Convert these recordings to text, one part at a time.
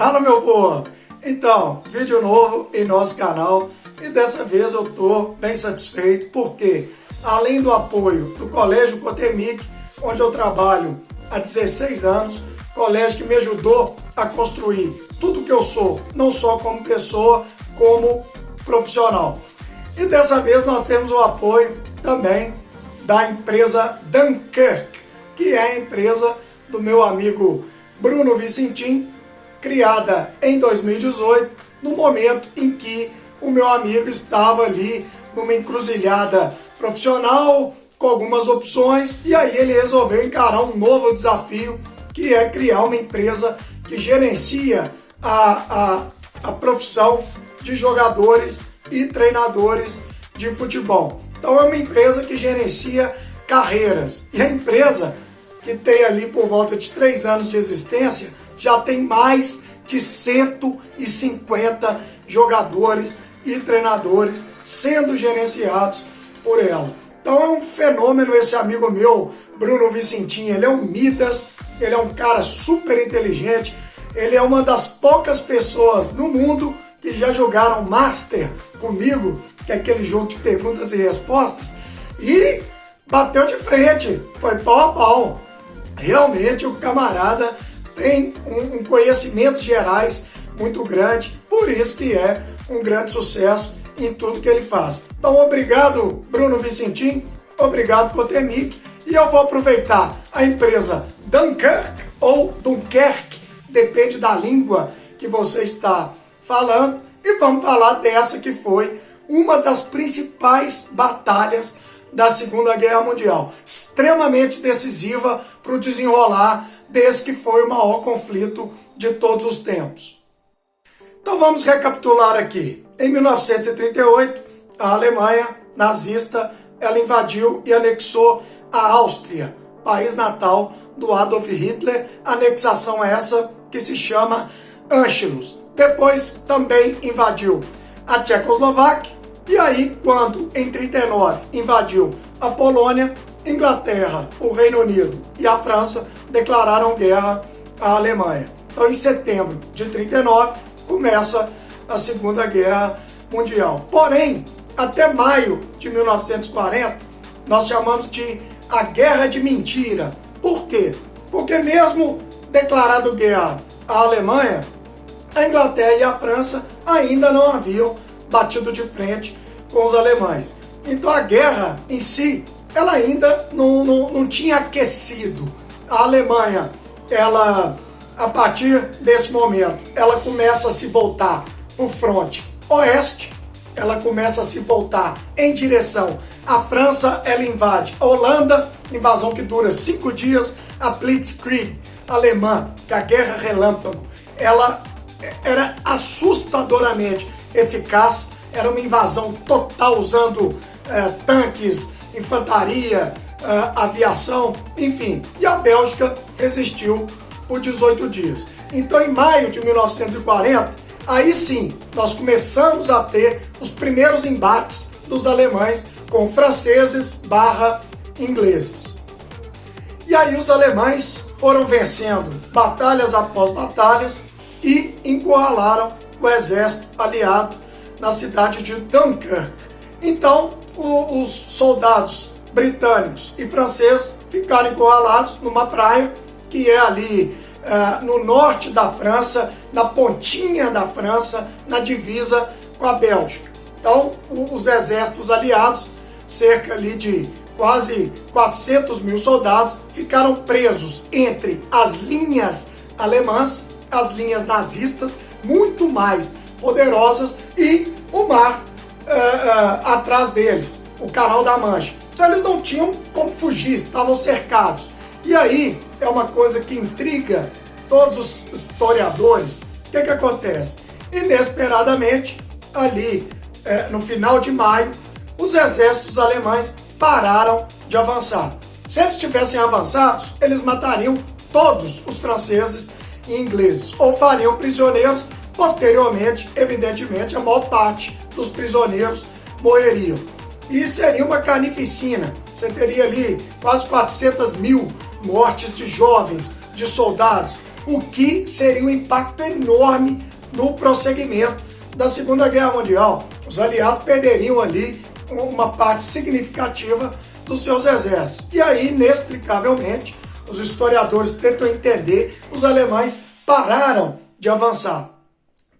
Fala, meu povo! Então, vídeo novo em nosso canal e dessa vez eu tô bem satisfeito porque, além do apoio do Colégio Cotemig, onde eu trabalho há 16 anos, colégio que me ajudou a construir tudo que eu sou, não só como pessoa, como profissional. E dessa vez nós temos o apoio também da empresa Dunkirk, que é a empresa do meu amigo Bruno Vicentim, criada em 2018, no momento em que o meu amigo estava ali numa encruzilhada profissional, com algumas opções, e aí ele resolveu encarar um novo desafio, que é criar uma empresa que gerencia a profissão de jogadores e treinadores de futebol. Então é uma empresa que gerencia carreiras, e a empresa, que tem ali por volta de 3 anos de existência, já tem mais de 150 jogadores e treinadores sendo gerenciados por ela. Então é um fenômeno esse amigo meu, Bruno Vicentim. Ele é um Midas, ele é um cara super inteligente, ele é uma das poucas pessoas no mundo que já jogaram Master comigo, que é aquele jogo de perguntas e respostas, e bateu de frente, foi pau a pau. Realmente o camarada tem um conhecimentos gerais muito grande, por isso que é um grande sucesso em tudo que ele faz. Então obrigado Bruno Vicentim, obrigado Cotemig, e eu vou aproveitar a empresa Dunkirk ou Dunkerque, depende da língua que você está falando, e vamos falar dessa que foi uma das principais batalhas da Segunda Guerra Mundial, extremamente decisiva para o desenrolar desse que foi o maior conflito de todos os tempos. Então vamos recapitular aqui. Em 1938, a Alemanha nazista, ela invadiu e anexou a Áustria, país natal do Adolf Hitler, anexação essa que se chama Anschluss. Depois também invadiu a Tchecoslováquia, e aí quando em 39 invadiu a Polônia, Inglaterra, o Reino Unido e a França declararam guerra à Alemanha. Então em setembro de 39 começa a Segunda Guerra Mundial. Porém, até maio de 1940, nós chamamos de a Guerra de Mentira. Por quê? Porque mesmo declarado guerra à Alemanha, a Inglaterra e a França ainda não haviam batido de frente com os alemães. Então a guerra em si, ela ainda não tinha aquecido. A Alemanha, ela, a partir desse momento, ela começa a se voltar para o fronte oeste, ela começa a se voltar em direção à França, ela invade a Holanda, invasão que dura 5 dias, a Blitzkrieg alemã, que é a guerra relâmpago, ela era assustadoramente eficaz, era uma invasão total usando tanques, infantaria, aviação, enfim. E a Bélgica resistiu por 18 dias. Então em maio de 1940, aí sim, nós começamos a ter os primeiros embates dos alemães com franceses / ingleses. E aí os alemães foram vencendo batalhas após batalhas e encurralaram o exército aliado na cidade de Dunkirk. Então, os soldados britânicos e franceses ficaram encurralados numa praia que é ali no norte da França, na pontinha da França, na divisa com a Bélgica. Então, os exércitos aliados, cerca ali de quase 400 mil soldados, ficaram presos entre as linhas alemãs, as linhas nazistas, muito mais poderosas, e o mar atrás deles, o Canal da Mancha. Então eles não tinham como fugir, estavam cercados. E aí é uma coisa que intriga todos os historiadores. O que acontece? Inesperadamente, ali no final de maio, os exércitos alemães pararam de avançar. Se eles tivessem avançado, eles matariam todos os franceses e ingleses, ou fariam prisioneiros. Posteriormente, evidentemente, a maior parte dos prisioneiros morreriam. E seria uma carnificina. Você teria ali quase 400 mil mortes de jovens, de soldados. o que seria um impacto enorme no prosseguimento da Segunda Guerra Mundial. Os aliados perderiam ali uma parte significativa dos seus exércitos. E aí, inexplicavelmente, os historiadores tentam entender, os alemães pararam de avançar.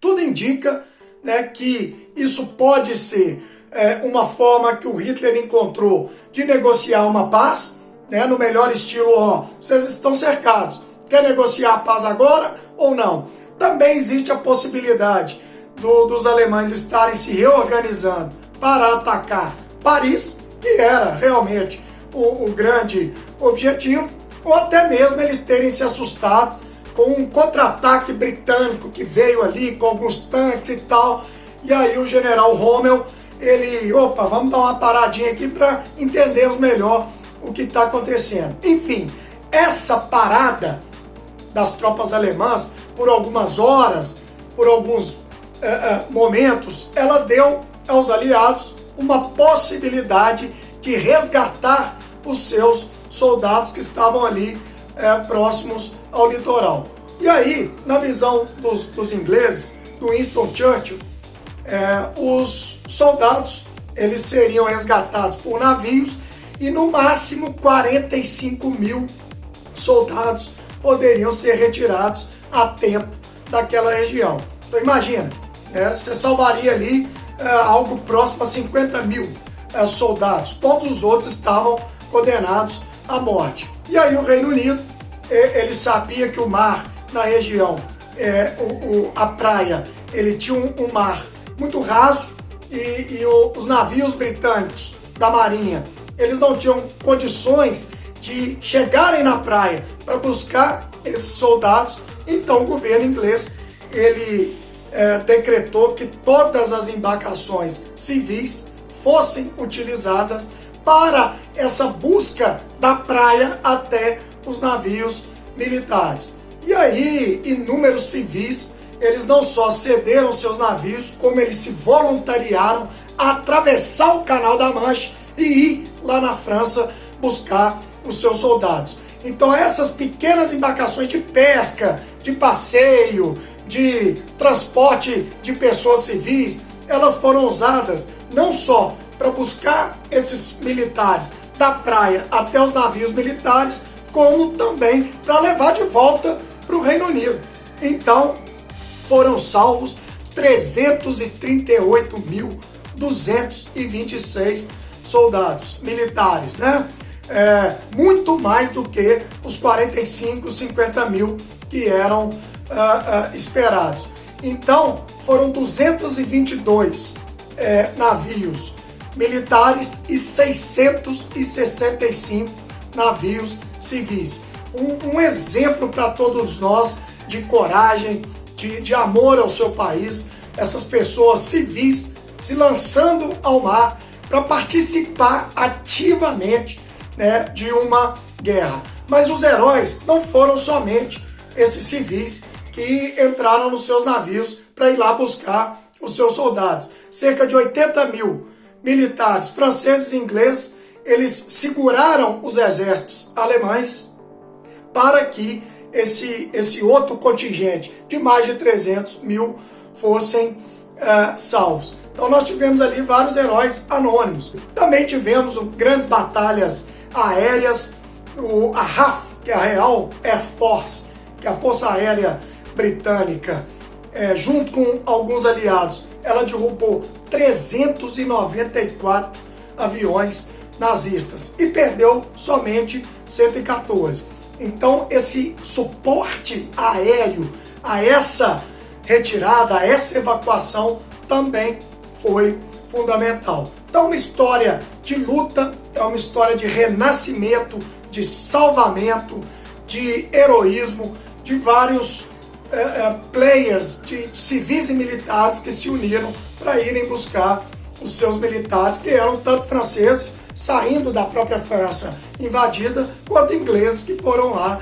Tudo indica, né, que isso pode ser uma forma que o Hitler encontrou de negociar uma paz, né, no melhor estilo, ó, vocês estão cercados, quer negociar a paz agora ou não? Também existe a possibilidade dos alemães estarem se reorganizando para atacar Paris, que era realmente o grande objetivo, ou até mesmo eles terem se assustado com um contra-ataque britânico que veio ali com alguns tanques e tal, e aí o general Rommel, vamos dar uma paradinha aqui para entendermos melhor o que está acontecendo. Enfim, essa parada das tropas alemãs, por algumas horas, por alguns momentos, ela deu aos aliados uma possibilidade de resgatar os seus soldados que estavam ali próximos ao litoral. E aí, na visão dos ingleses, do Winston Churchill, os soldados eles seriam resgatados por navios e no máximo 45 mil soldados poderiam ser retirados a tempo daquela região. Então imagina, você salvaria ali algo próximo a 50 mil soldados, todos os outros estavam condenados à morte. E aí o Reino Unido, ele sabia que o mar na região, a praia, ele tinha um mar muito raso e os navios britânicos da marinha, eles não tinham condições de chegarem na praia para buscar esses soldados. Então o governo inglês, ele decretou que todas as embarcações civis fossem utilizadas para essa busca da praia até os navios militares. E aí, inúmeros civis, eles não só cederam seus navios, como eles se voluntariaram a atravessar o Canal da Mancha e ir lá na França buscar os seus soldados. Então essas pequenas embarcações de pesca, de passeio, de transporte de pessoas civis, elas foram usadas não só para buscar esses militares da praia até os navios militares, como também para levar de volta para o Reino Unido. Então foram salvos 338.226 soldados militares, né? Muito mais do que os 45, 50 mil que eram esperados. Então, foram 222 navios militares e 665 navios civis. Um exemplo para todos nós de coragem, de amor ao seu país, essas pessoas civis se lançando ao mar para participar ativamente, né, de uma guerra. Mas os heróis não foram somente esses civis que entraram nos seus navios para ir lá buscar os seus soldados. Cerca de 80 mil militares franceses e ingleses, eles seguraram os exércitos alemães para que esse outro contingente de mais de 300 mil fossem salvos. Então nós tivemos ali vários heróis anônimos. Também tivemos grandes batalhas aéreas, a RAF, que é a Real Air Force, que é a Força Aérea Britânica, junto com alguns aliados, ela derrubou 394 aviões nazistas e perdeu somente 114. Então esse suporte aéreo a essa retirada, a essa evacuação também foi fundamental. Então uma história de luta, é uma história de renascimento, de salvamento, de heroísmo, de vários players, de civis e militares que se uniram para irem buscar os seus militares, que eram tanto franceses, saindo da própria França invadida, quanto ingleses que foram lá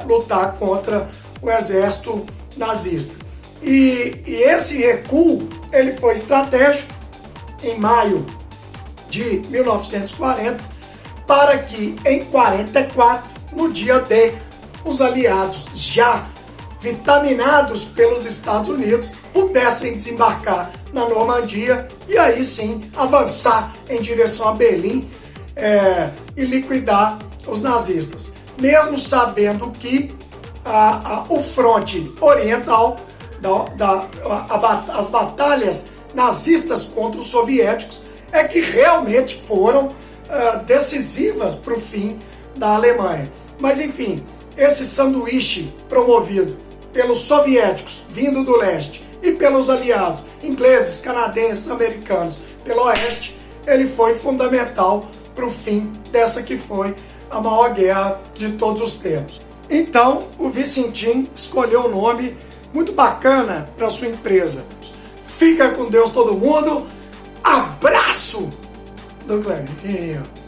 lutar contra o exército nazista. E esse recuo, ele foi estratégico em maio de 1940, para que em 44, no dia D, os aliados já vitaminados pelos Estados Unidos, pudessem desembarcar na Normandia e aí sim avançar em direção a Berlim e liquidar os nazistas. Mesmo sabendo que o fronte oriental, as batalhas nazistas contra os soviéticos, é que realmente foram decisivas para o fim da Alemanha. Mas enfim, esse sanduíche promovido pelos soviéticos vindo do leste e pelos aliados ingleses, canadenses, americanos pelo oeste, ele foi fundamental para o fim dessa que foi a maior guerra de todos os tempos. Então, o Vicentim escolheu um nome muito bacana para sua empresa. Fica com Deus todo mundo. Abraço do Clevinho.